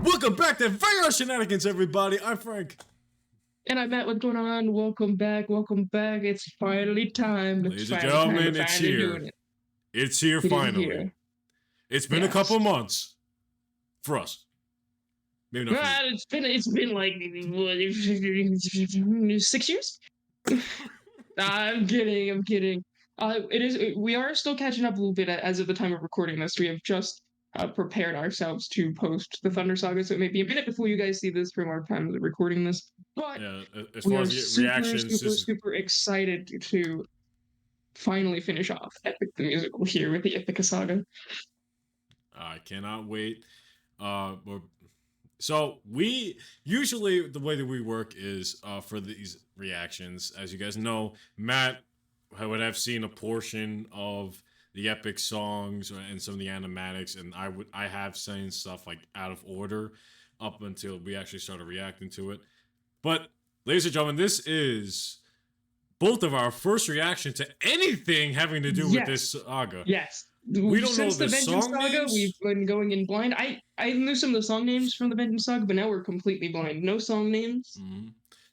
Welcome back to VR Shenanigans, everybody. I'm Frank. And I'm Matt. What's going on? Welcome back. Welcome back. It's finally time. Ladies and gentlemen, it's here. It's here finally. Here. It's been a couple months for us. Maybe not. It's been like what, 6 years. I'm kidding. We are still catching up a little bit as of the time of recording this. We have just prepared ourselves to post the Thunder Saga, so it may be a minute before you guys see this from our time of recording this. But yeah, as far as reactions, super excited to finally finish off Epic the Musical here with the Ithaca Saga. I cannot wait. So we usually, the way that we work is for these reactions, as you guys know, Matt would have seen a portion of the Epic songs and some of the animatics, and I have seen stuff like out of order up until we actually started reacting to it. But ladies and gentlemen, this is both of our first reaction to anything having to do with this saga. Yes. We don't Since know the Vengeance song Saga, names. we've been going in blind. I knew some of the song names from the Vengeance Saga, but now we're completely blind. No song names. Mm-hmm.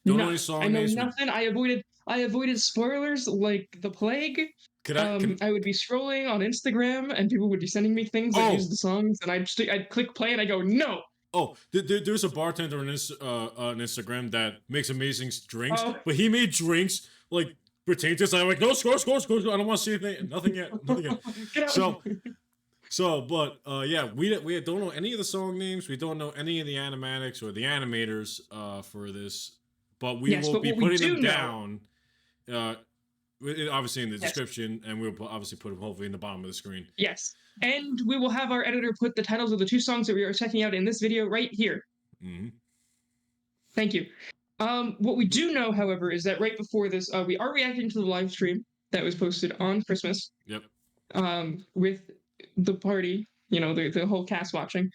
Don't know any song names. I know nothing. I avoided spoilers like the plague. I would be scrolling on Instagram and people would be sending me things that use the songs, and I'd click play and I go no. Oh, there's a bartender on Instagram that makes amazing drinks, but he made drinks like pertain to. I'm like, no, score. I don't want to see anything. Nothing yet. Get out. But we don't know any of the song names. We don't know any of the animatics or the animators for this, but we will be putting them down. Obviously in the description, and we'll obviously put them hopefully in the bottom of the screen. Yes, and we will have our editor put the titles of the two songs that we are checking out in this video right here. Mm-hmm. Thank you. What we do know, however, is that right before this, we are reacting to the live stream that was posted on Christmas. Yep. With the party, the whole cast watching.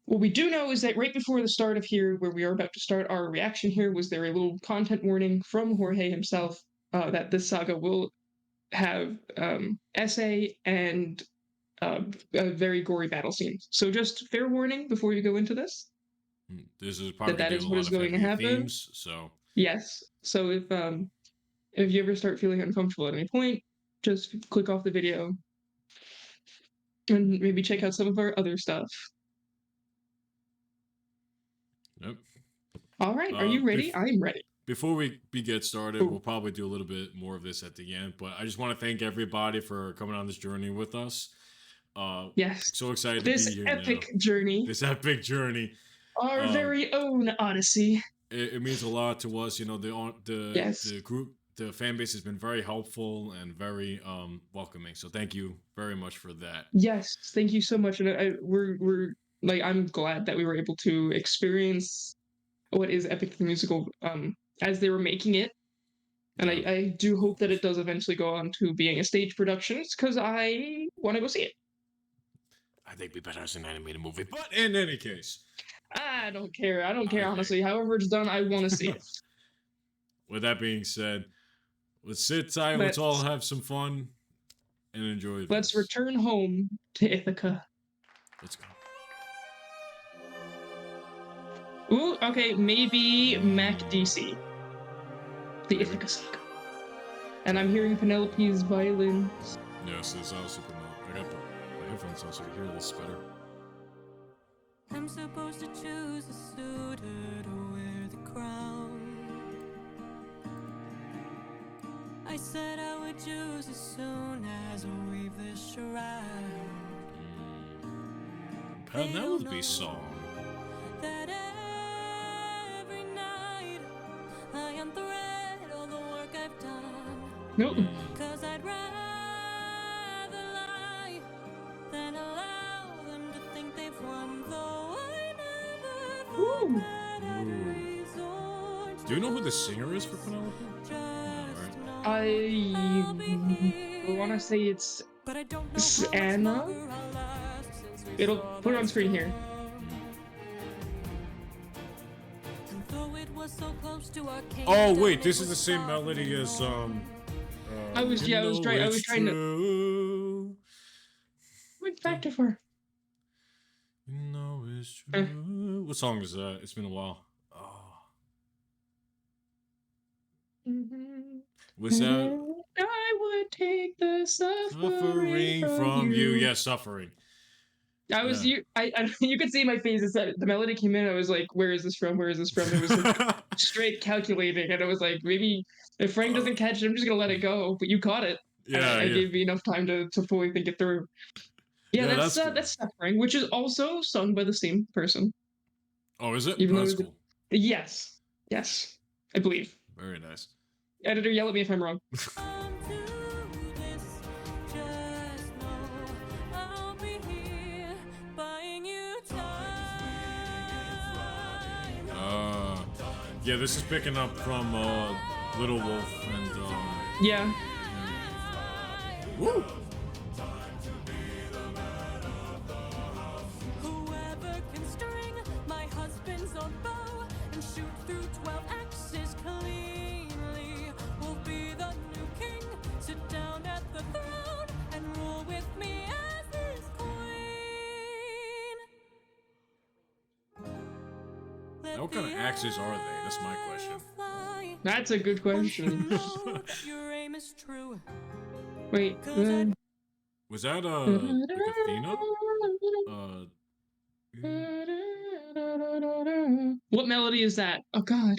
What we do know is that right before the start of here, where we are about to start our reaction here, was there a little content warning from Jorge himself that this saga will have essay and a very gory battle scenes. So just fair warning before you go into this. This is probably that is what is going to happen. Themes, so yes. So if you ever start feeling uncomfortable at any point, just click off the video and maybe check out some of our other stuff. Yep. All right. Are you ready? I'm ready. Before we get started, we'll probably do a little bit more of this at the end, but I just want to thank everybody for coming on this journey with us. Yes. So excited to be here. This epic journey. Our very own Odyssey. It means a lot to us. The group, the fan base has been very helpful and very welcoming. So thank you very much for that. Yes, thank you so much. And we're like, I'm glad that we were able to experience what is Epic the Musical as they were making it. And I do hope that it does eventually go on to being a stage production, because I want to go see it. I think we better as an animated movie. But in any case, I don't care. Honestly. However it's done, I want to see it. With that being said, let's sit tight. Let's all have some fun and enjoy this. Let's return home to Ithaca. Let's go. Ooh, okay, maybe Mac DC. The Ithaca Saga. And I'm hearing Penelope's violins. Yes, it's also Penelope. I got my headphones on so you hear this better. I'm supposed to choose a suitor to wear the crown. I said I would choose as soon as I weave this shroud. Penelope song. That every night I unthread all the work I've done. Nope. Cause I'd rather lie than allow them to think they've won, though I never thought that I'd resort. Do you know who the singer is for Penelope? I want to say it's Anna. It'll put it on screen here. Oh wait, this is the same melody as I was trying to. Quick fact of her. You know it's true. What song is that? It's been a while. Oh. Was that I would take the Suffering from you? Yeah, Suffering. I was Yeah. you could see my face. It's that the melody came in. I was like, "Where is this from? Where is this from?" It was like straight calculating, and I was like, maybe if Frank doesn't catch it, I'm just gonna let it go. But you caught it. Yeah, I yeah. gave me enough time to fully think it through. Yeah, Yeah, that's that's cool. that's Suffering, which is also sung by the same person. Oh, is it? Even Oh, though that's it was- cool. Yes, yes, I believe. Very nice. Editor, yell at me if I'm wrong. Yeah, this is picking up from Little Wolf and Yeah. Woo! Whoever can string my husband's own bow and shoot through 12 axes cleanly will be the new king. Sit down at the throne and rule with me as his queen. What kind of axes are they? That's my question. That's a good question. Your aim is true. Wait. Was that like Athena? What melody is that? Oh God.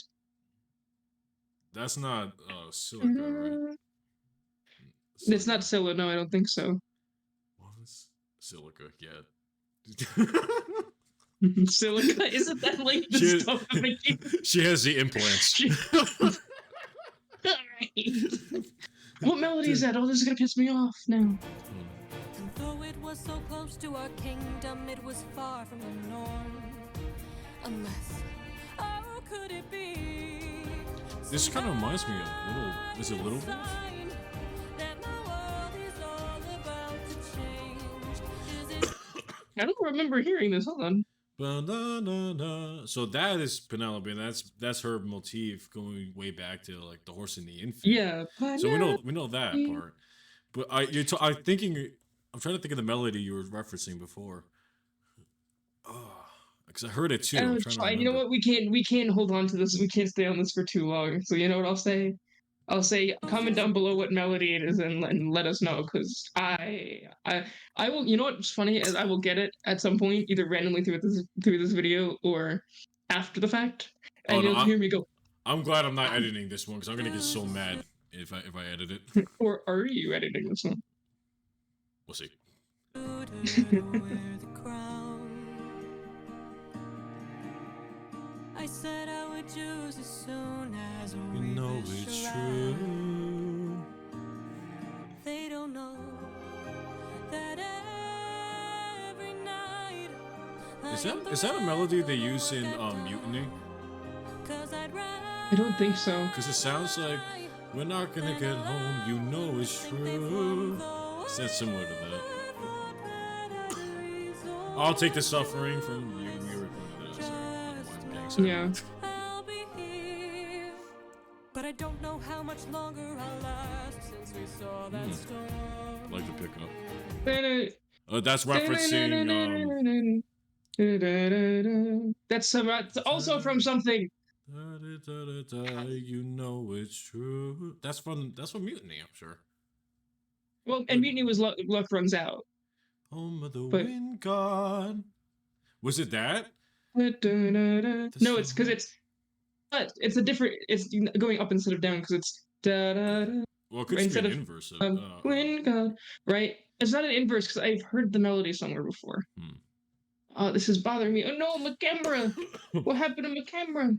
That's not Silica, right? It's not Scylla. No, I don't think so. What was Silica? Yeah. Silica? Isn't that like the She- stuff that make you... She has the implants. What melody is that? Oh, this is gonna piss me off now. And though it was so close to our kingdom, it was far from the norm. Unless, how could it be? This kind of reminds me of Little. Is it Little Wolf? That my world is all about to change. Is it I don't remember hearing this. Hold on. Ba-na-na-na. So that is Penelope, and that's her motif going way back to like the horse and the infant. Yeah. So we know that part. But I'm trying to think of the melody you were referencing before. Because I heard it too. I'm Oh, trying to fine. You know remember. what? We can't hold on to this. We can't stay on this for too long. So you know what I'll say? I'll say comment down below what melody it is and let us know, because I will. You know what's funny is I will get it at some point, either randomly through this video or after the fact, and Oh, no, you'll hear me go, I'm glad I'm not editing this one because I'm gonna get so mad if I edit it. or are you editing this one? We'll see. wear the crown? I said I would choose as soon as we You know reach it's around. true. They don't know that every night Is that a melody they use in Mutiny? I don't think so. Because it sounds like we're not gonna get home. You know it's true. Sounds similar to that. I'll take the suffering from you. You were sorry. Yeah. I'll be here. But I don't know how much longer I'll last since we saw that storm. Like the pickup. That's referencing. That's also from something. You know it's true. That's from Mutiny, I'm sure. Well, and Mutiny was Luck Runs Out. Home of the But- Wind God. Was it that? No, it's because it's a different. It's going up instead of down because it's da da da. Well, it could just be Instead an of, inverse of. Wind God, right? It's not an inverse because I've heard the melody somewhere before. Oh, this is bothering me. Oh no, my camera! What happened to my camera?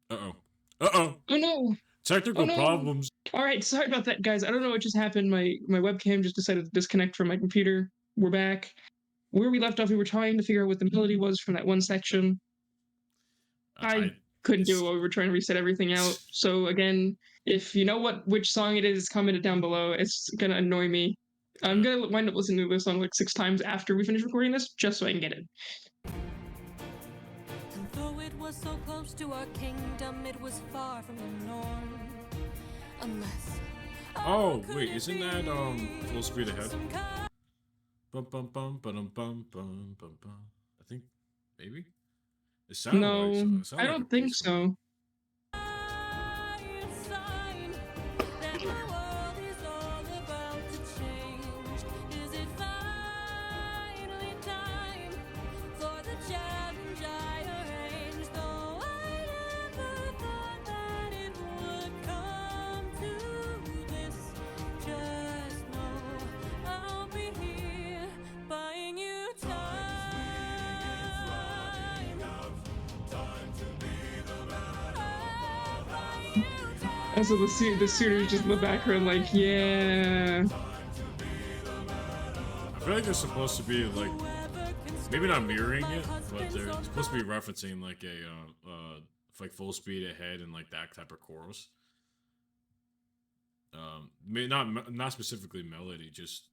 Uh-oh. Oh no! Technical Oh, no. problems. All right, sorry about that, guys. I don't know what just happened. My webcam just decided to disconnect from my computer. We're back. Where we left off, we were trying to figure out what the melody was from that one section. I couldn't do it while we were trying to reset everything out. So again, if you know which song it is, comment it down below. It's gonna annoy me. I'm gonna wind up listening to this song like 6 times after we finish recording this, just so I can get it. And though it was so close to our kingdom, it was far from the norm. Unless. Oh, wait, isn't that Full Speed Ahead? Bum bum bum bum bum bum bum bum. I think maybe it sounded like so. No, It I sounded like a don't think piece coming. so. Sign that my world is all about to change. Is it finally time for the challenge I arranged? Though I never thought that it would come to this. Just know I'll be here buying you time. Also, the suitor's just in the background, like, yeah. I feel like they're supposed to be like maybe not mirroring it, but they're supposed to be referencing like a like full speed ahead and like that type of chorus. Not specifically melody, just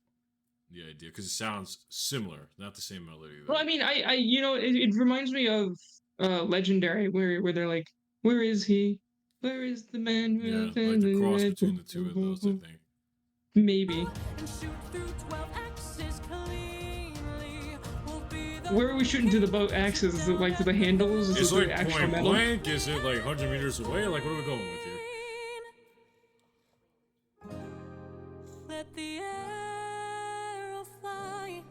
the idea because it sounds similar, not the same melody. Though. Well, I mean, you know, it reminds me of Legendary, where they're like, where is he? Where is the man? Yeah, like the cross between the two of those, I think. Maybe. Where are we shooting to the boat axis? Is it like to the handles? Is It's it like the actual point metal? blank. Is it like 100 meters away? Like, what are we going with here? Let the arrow fly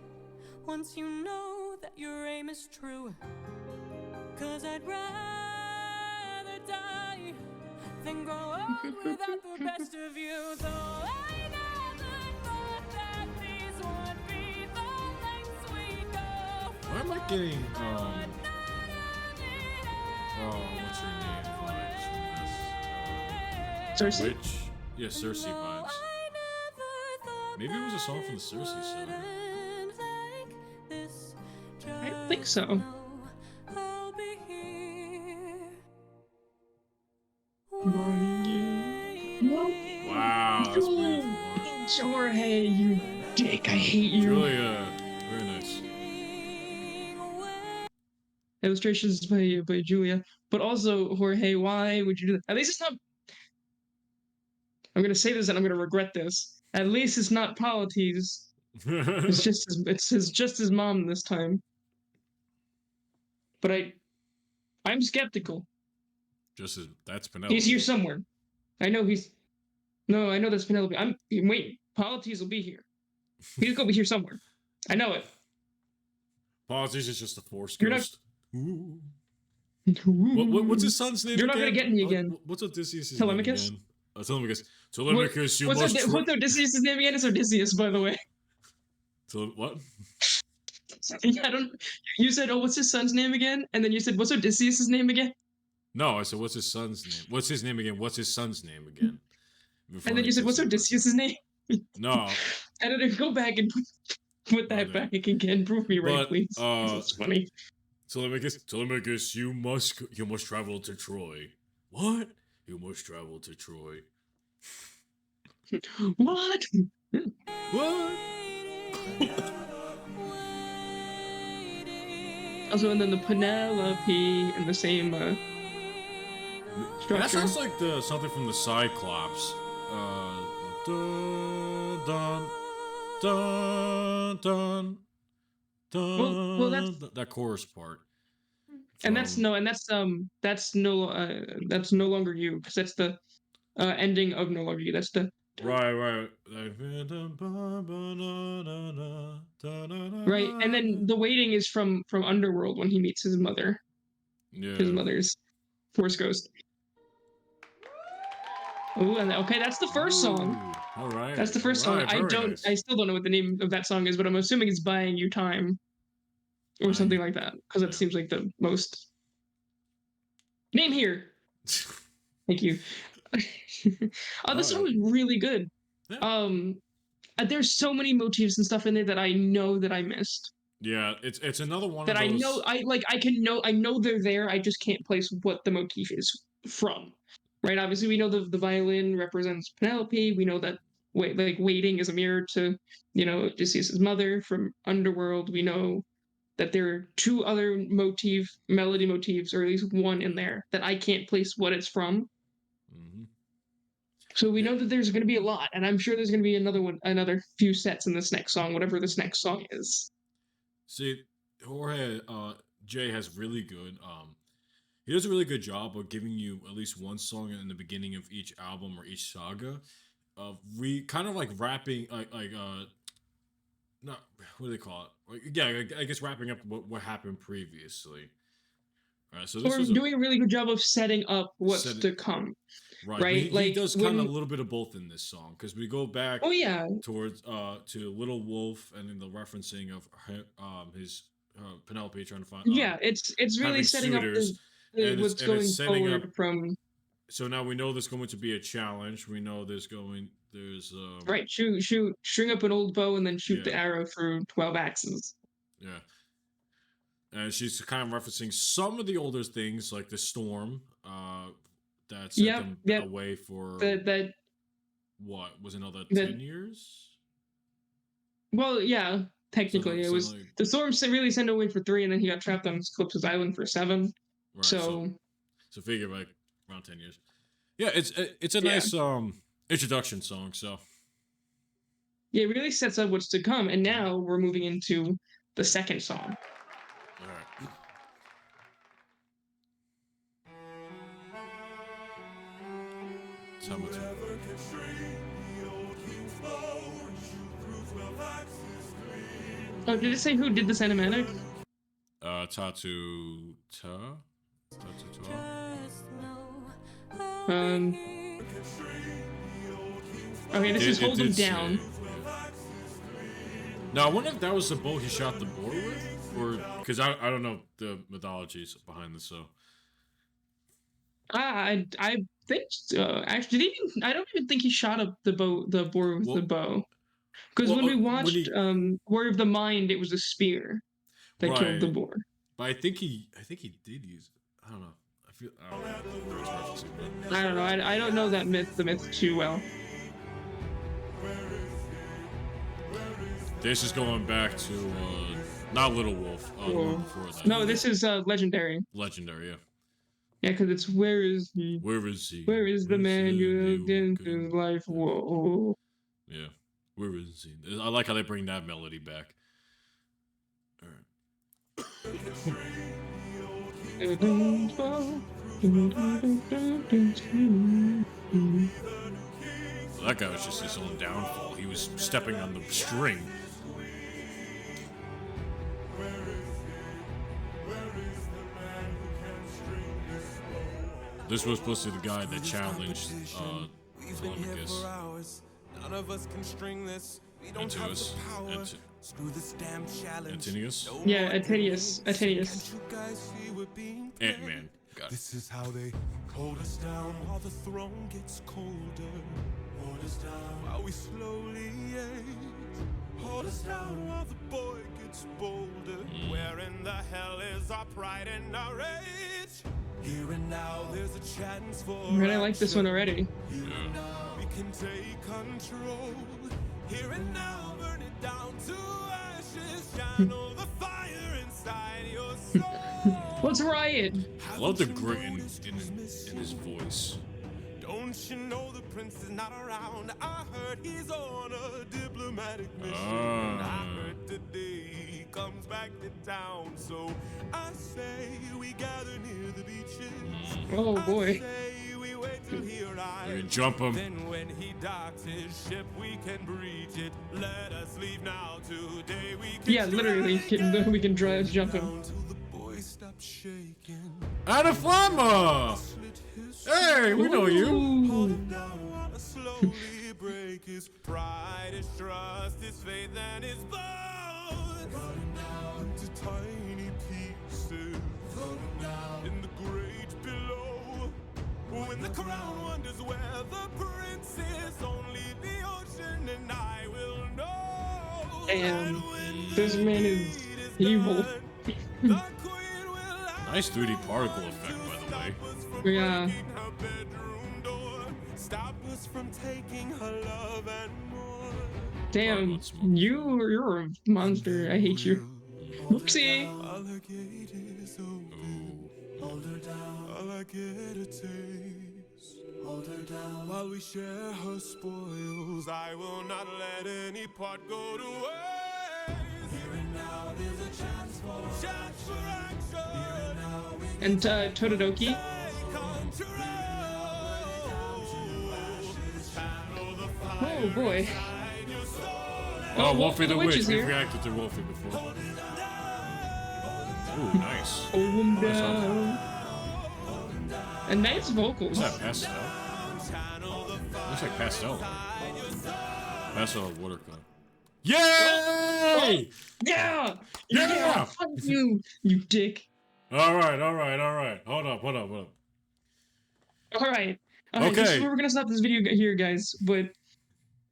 once you know that your aim is true. 'Cause I'd rather die than grow old without the best of you. Though I never thought that these would be the lengths we go. Why am I getting what's her name vibes from this? Cersei? Witch? Yeah, Cersei vibes. Maybe it was a song from the Cersei Saga. I don't think so. Wow, that's beautiful. Jorge, you dick! I hate you. Julia, very nice. Illustrations by Julia, but also Jorge. Why would you do that? At least it's not. I'm gonna say this and I'm gonna regret this. At least it's not Polites. It's just his mom this time. But I'm skeptical. Just as that's Penelope. He's here somewhere. I know he's. No, I know that's Penelope. I'm wait. Polites will be here. He's gonna be here somewhere. I know it. Polites is just a force You're not- ghost. Ooh. What's his son's name? You're not gonna get me again. What's Odysseus' Telemachus? name again? Telemachus. Telemachus, you what's must. what's Odysseus' name again? It's Odysseus, by the way. What? I don't. You said, "Oh, what's his son's name again?" And then you said, "What's Odysseus' name again?" No, I said, what's his son's name? What's his name again? What's his son's name again? Before And then I you said, "What's said- Odysseus' name?" No, And then go back and put that no. back again. Prove me right, But, please. It's funny. Telemachus, you must travel to Troy. What? You must travel to Troy. What? What? Also, and then the Penelope in the same That structure. sounds like something from the Cyclops. Dun, dun, dun, dun, dun, Well, that's- that chorus part. And that's no longer you, because that's the ending of No Longer You. That's the right. right. And then the waiting is from Underworld when he meets his mother, Yeah. his mother's Force Ghost. Ooh, and okay, that's the first song. All right. That's the first song. I still don't know what the name of that song is, but I'm assuming it's Buying You Time or something like that, because it seems like the most. Name here. Thank you. This song was really good. Yeah. There's so many motifs and stuff in there that I know that I missed. Yeah, it's another one That of those. I know they're there. I just can't place what the motif is from. Right? Obviously, we know the violin represents Penelope. We know that waiting is a mirror to, Odysseus' mother from Underworld. We know that there are two other melody motifs, or at least one in there that I can't place what it's from. Mm-hmm. So we know that there's going to be a lot, and I'm sure there's going to be another few sets in this next song, whatever this next song is. See, Jorge Jay has really good he does a really good job of giving you at least one song in the beginning of each album or each saga. We kind of like wrapping not what do they call it? Like, yeah, I guess wrapping up what happened previously. All right, so this Or was doing a really good job of setting up what's set- to come. right. Right? He Like, does kind of when- a little bit of both in this song because we go back Oh yeah, towards to Little Wolf and in the referencing of his Penelope trying to find yeah. It's really having setting up suitors, and what's it's going setting forward up. from. So now we know there's going to be a challenge. We know there's Right, shoot, string up an old bow and then shoot the Yeah. arrow through 12 axes. yeah, and she's kind of referencing some of the older things like the storm that sent them Yep. away for That what was another that- 10 years. well, yeah, technically it so was like- the storm really sent away for 3, and then he got trapped on Calypso's island for 7. Right, So so figure like around 10 years. Yeah, it's a Yeah. nice introduction song. So yeah, it really sets up what's to come. And now we're moving into the second song. all right. Tell me to- Oh, did it say who did the cinematic? Tatu Ta? Tatu Ta? Just know Okay, this is It Hold 'Em did say- Down. Now, I wonder if that was the boat he shot the boar with, or because I don't know the mythologies behind this. So I think actually I don't even think he shot up the boar with Well- the bow. Because well, when we when watched he- War of the Mind, it was a spear that killed the Right. boar. but I think he did use it. I don't know. I don't know what it's referencing, but- I don't know. I don't know the myth too well. This is going back to not Little Wolf. The one before that. No, this is legendary. Legendary. Yeah. Yeah, because it's where is he? Where is he? Where is the man you looked into Good. life? Whoa. Yeah. Where is he? I like how they bring that melody back. All right. That guy was just his own downfall. He was stepping on the string. This was supposed to be the guy that challenged Telemachus. None of us can string this. We don't have the Antinous. power. Screw this damn challenge. Antinius? Yeah, Atenius. Can't you guys see we're being played? Ant-Man. Got it. This is how they hold us down while the throne gets colder. Hold us down while we slowly age. Hold us down while the boy gets bolder. Where in the hell is our pride and our rage? Here and now, there's a chance for. Right, I like this one already. Here and now, we can take control. Here and now, burn it down to ashes. Channel the fire inside your soul. Let's riot. I love the grit in his voice. Don't you know the prince is not around? I heard he's on a diplomatic mission. Ah. I heard today he comes back to town. So I say we gather near the beaches. Oh boy. I say we wait till he arrives. We can jump him. Then when he docks his ship, we can breach it. Let us leave now. Today we can Yeah, literally, we can drive, jump him. down till the boy stops shaking. Adaflama! Slit his Hey, we know you. Hold Ooh. him down while I slowly break his pride, his trust, his faith, and his bones. Cut him down into tiny pieces. Throw him down in the great below. When the crown wonders where the prince is, only the ocean and I will know. Damn, And when this the man is deed is evil. done, the queen will Nice 3D particle effect, by the way. Yeah. her bedroom door. Stop us from taking her love and more. Damn, you're a monster. I hate you. Whoopsie. All I get is open. Ooh. Hold her down. All I get a taste. Hold her down while we share her spoils. I will not let any part go to waste. Here and now, there's a chance for action. Here and now, we And Tododoki. take control. Channel the fire Oh boy. inside your soul. Oh, Wolfie the Witch. is We've here. reacted to Wolfie before. Ooh, nice. Hold him Nice down. And nice vocals. What's that, pastel? Looks like pastel. Pastel watercolor. Yay! Yeah! Yeah! Fuck you, you dick. All right. Hold up. Alright. This Okay. is where we're gonna stop this video here, guys. But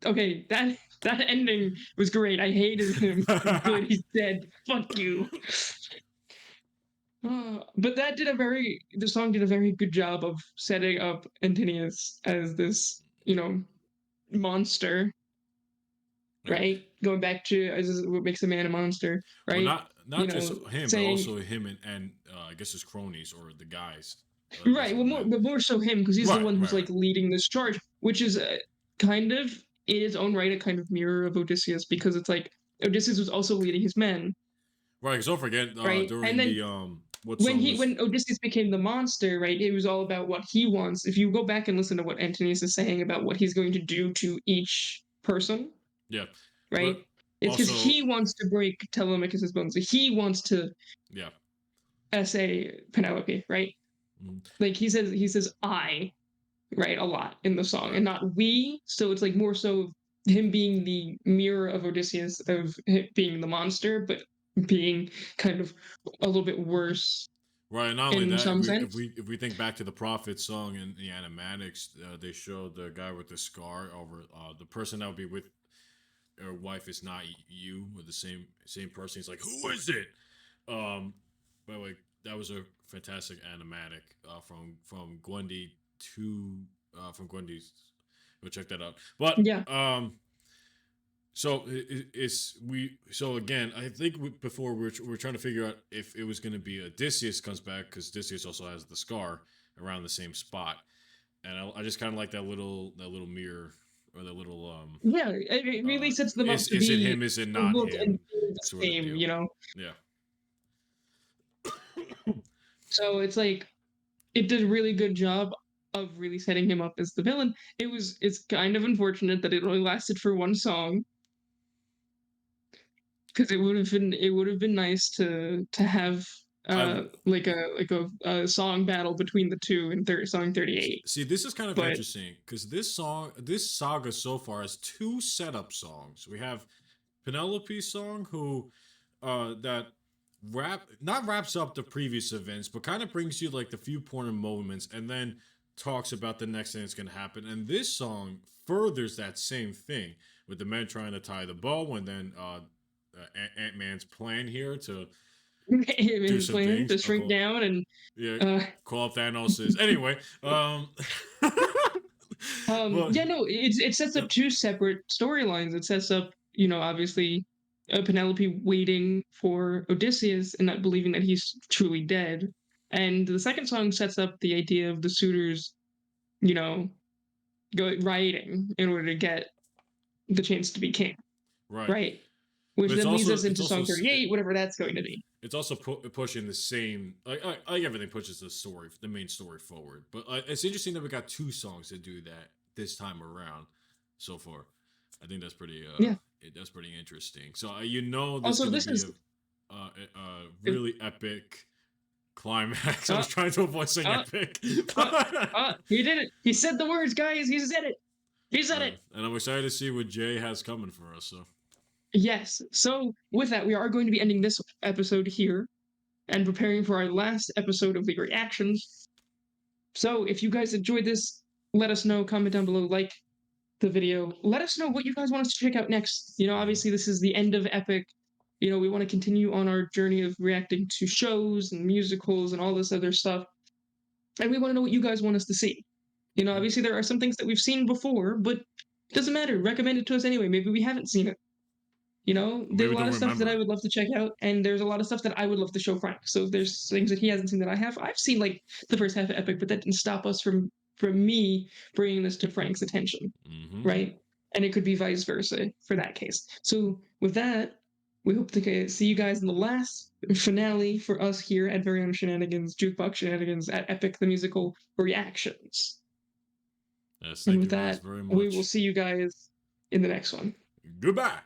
okay, that ending was great. I hated him. Good, he's dead. Fuck you. But the song did a very good job of setting up Antinius as this, monster, Yeah. right? Going back to as what makes a man a monster, right? Well, not just him, saying- but also him and I guess his cronies or the guys. Right. Well, more so him because he's Right, the one who's right, like leading this charge, which is kind of in its own right a kind of mirror of Odysseus because it's like Odysseus was also leading his men. Right, because don't forget Right, during and then the when Odysseus became the monster, right, it was all about what he wants. If you go back and listen to what Antonius is saying about what he's going to do to each person, yeah, right, but it's because also- he wants to break Telemachus's bones. He wants to yeah. essay Penelope, right? Mhm. Like he says I, right, a lot in the song, and not we. So it's like more so him being the mirror of Odysseus, of him being the monster, but being kind of a little bit worse. Right, not only in that, some if sense. we think back to the Prophet song in the animatics, they showed the guy with the scar over the person that would be with her wife is not you, or the same person. He's like, who is it? By the way, that was a fantastic animatic from Gwendy to from Gwendy's. Go check that out. But Yeah. So so again, I think before we were trying to figure out if it was going to be Odysseus comes back because Odysseus also has the scar around the same spot, and I just kind of like that little mirror or that little Yeah, it really sets them up is to it be him? Is it not look him? and feel the sort of same, deal. Yeah. So it's like it did a really good job of really setting him up as the villain. It's kind of unfortunate that it only lasted for one song. Because it would have been nice to have like a song battle between the two in song 38. See, this is kind of But- interesting because this saga so far has two setup songs. We have Penelope's song, who that not wraps up the previous events, but kind of brings you like the few important moments, and then talks about the next thing that's going to happen. And this song furthers that same thing with the men trying to tie the bow, and then Ant-Man's plan here to His some plan things. to shrink down and call up Thanos. Anyway, Well, yeah, no, it sets up two separate storylines. It sets up, obviously, Penelope waiting for Odysseus and not believing that he's truly dead. And the second song sets up the idea of the suitors, rioting in order to get the chance to be king. Right. Which But it's then leads also- us into it's song also 38, whatever that's going to be. it's also pushing the same like everything pushes the main story forward. But it's interesting that we got two songs to do that this time around so far. I think that's pretty that's pretty interesting. So Also, this be is- a really epic climax. I was trying to avoid saying epic. He did it. He said the words, guys. He said it. He said it. And I'm excited to see what Jay has coming for us. So Yes. So with that, we are going to be ending this episode here and preparing for our last episode of the reactions. So if you guys enjoyed this, let us know. Comment down below. Like the video. Let us know what you guys want us to check out next. Obviously this is the end of Epic. We want to continue on our journey of reacting to shows and musicals and all this other stuff. And we want to know what you guys want us to see. Obviously there are some things that we've seen before, but it doesn't matter. Recommend it to us anyway. Maybe we haven't seen it. There's a lot don't of stuff that remember I it. would love to check out, and there's a lot of stuff that I would love to show Frank. So there's things that he hasn't seen that I have. I've seen like the first half of Epic, but that didn't stop us from from me bringing this to Frank's attention, right? And it could be vice versa for that case. So with that, we hope to see you guys in the last finale for us here at Very Own Shenanigans, Jukebox Shenanigans at Epic the Musical Reactions. Yes, And thank with you guys that, very much. we will see you guys in the next one. Goodbye.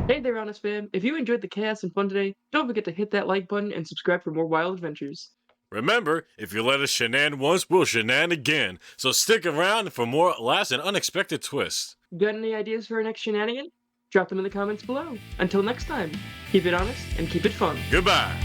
Hey there, Honest Fam. If you enjoyed the chaos and fun today, don't forget to hit that like button and subscribe for more wild adventures. Remember, if you let us shenan once, we'll shenan again. So stick around for more last and unexpected twists. Got any ideas for our next shenanigan? Drop them in the comments below. Until next time, keep it honest and keep it fun. Goodbye.